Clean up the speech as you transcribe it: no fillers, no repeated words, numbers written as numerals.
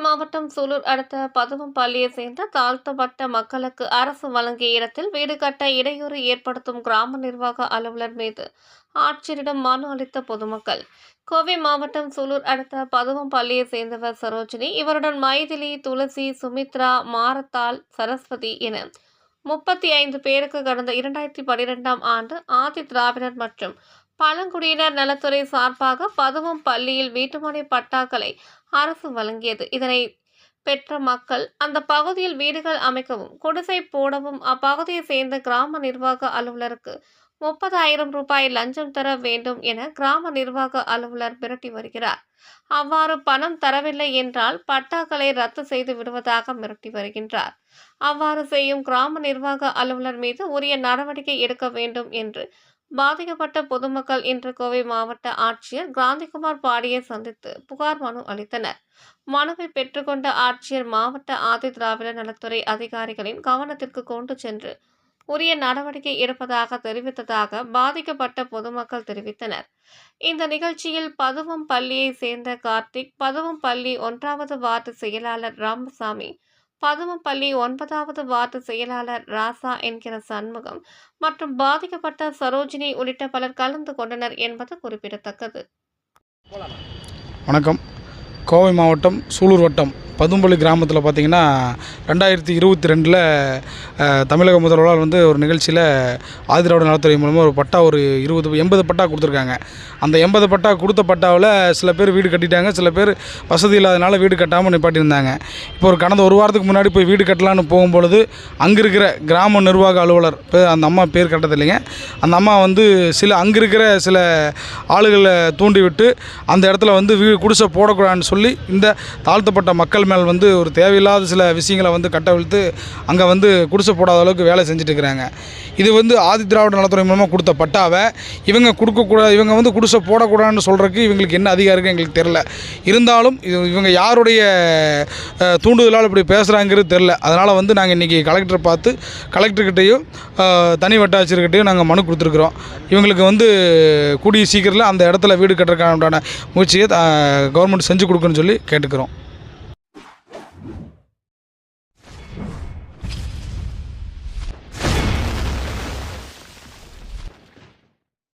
மாவட்டம் சூலூர் அடுத்த பதுவம்பள்ளியை சேர்ந்த தாழ்த்தப்பட்ட மக்களுக்கு அரசு வழங்கிய இடத்தில் வீடு கட்ட இடையூறு ஏற்படுத்தும் கிராம நிர்வாக அலுவலர் மீது ஆட்சியரிடம் மனு அளித்த பொதுமக்கள். கோவை மாவட்டம் சூலூர் அடுத்த பதுவம்பள்ளியை சேர்ந்தவர் சரோஜினி. இவருடன் மைதிலி, துளசி, சுமித்ரா, மாரத்தாள், சரஸ்வதி என 35 பேருக்கு கடந்த 2012ஆம் ஆண்டு ஆதி திராவிடர் மற்றும் பழங்குடியினர் நலத்துறை சார்பாக பதுவம்பள்ளியில் வீட்டுமனை பட்டாக்களை அரசு வழங்கியது. இதனை பெற்ற மக்கள் அந்த பகுதியில் வீடுகள் அமைக்கவும் குடிசை போடவும் அப்பகுதியை சேர்ந்த கிராம நிர்வாக அலுவலருக்கு 30,000 ரூபாய் லஞ்சம் தர வேண்டும் என கிராம நிர்வாக அலுவலர் மிரட்டி வருகிறார். அவ்வாறு பணம் தரவில்லை என்றால் பட்டாக்களை ரத்து செய்து விடுவதாக மிரட்டி வருகின்றார். அவ்வாறு செய்யும் கிராம நிர்வாக அலுவலர் மீது உரிய நடவடிக்கை எடுக்க வேண்டும் என்று பாதிக்கப்பட்ட பொதுமக்கள் இன்று கோவை மாவட்ட ஆட்சியர் கிராந்திகுமார் பாடியை சந்தித்து புகார் மனு அளித்தனர். மனுவை பெற்றுக்கொண்ட ஆட்சியர் மாவட்ட ஆதி திராவிடர் நலத்துறை அதிகாரிகளின் கவனத்திற்கு கொண்டு சென்று உரிய நடவடிக்கை எடுப்பதாக தெரிவித்ததாக பாதிக்கப்பட்ட பொதுமக்கள் தெரிவித்தனர். இந்த நிகழ்ச்சியில் பதுவம்பள்ளியை சேர்ந்த கார்த்திக், பதுவம்பள்ளி 1வது வார்டு செயலாளர் ராமசாமி, பதுவம்பள்ளி 9வது வார்டு செயலாளர் ராசா என்கிற சண்முகம் மற்றும் பாதிக்கப்பட்ட சரோஜினி உள்ளிட்ட பலர் கலந்து கொண்டனர் என்பது குறிப்பிடத்தக்கது. வணக்கம். கோவை மாவட்டம் சூலூர் வட்டம் பதும்பள்ளி கிராமத்தில் பார்த்திங்கன்னா 2022 தமிழக முதல்வரால் ஒரு நிகழ்ச்சியில் ஆதிதிராவிட நலத்துறை மூலமாக ஒரு பட்டா ஒரு 80 பட்டா கொடுத்துருக்காங்க. அந்த 80 பட்டா கொடுத்த பட்டாவில் சில பேர் வீடு கட்டிட்டாங்க, சில பேர் வசதி இல்லாதனால வீடு கட்டாமல் நிப்பாட்டியிருந்தாங்க. இப்போ கடந்த ஒரு வாரத்துக்கு முன்னாடி போய் வீடு கட்டலான்னு போகும்பொழுது அங்கே இருக்கிற கிராம நிர்வாக அலுவலர் அந்த அம்மா பேர் கட்டது இல்லைங்க, அந்த அம்மா அங்கே இருக்கிற சில ஆளுகளை தூண்டிவிட்டு அந்த இடத்துல வீடு குடிசை போடக்கூடாதுன்னு சொல்லி இந்த தாழ்த்தப்பட்ட மக்கள் மேல் ஒரு தேவையில்லாத சில விஷயங்களை கட்டவிழ்த்து அங்கே குடிசை போடாத அளவுக்கு வேலை செஞ்சுட்டு இருக்கிறாங்க. இது ஆதி திராவிட நலத்துறை மூலமாக கொடுத்த பட்டாவை இவங்க கொடுக்கக்கூடாது, இவங்க குடிசை போடக்கூடாதுன்னு சொல்கிறதுக்கு இவங்களுக்கு என்ன அதிகாரம் இருக்குது எங்களுக்கு தெரில. இருந்தாலும் இவங்க யாருடைய தூண்டுதலால் இப்படி பேசுகிறாங்கிறது தெரில. அதனால் நாங்கள் இன்றைக்கி கலெக்டரை பார்த்து கலெக்டர்கிட்டையும் தனி வட்டாட்சியர்கிட்டையும் நாங்கள் மனு கொடுத்துருக்குறோம். இவங்களுக்கு கூடிய சீக்கிரத்தில் அந்த இடத்துல வீடு கட்டுறதுக்கான முயற்சியை கவர்மெண்ட் செஞ்சு கொடுக்குன்னு சொல்லி கேட்டுக்கிறோம்.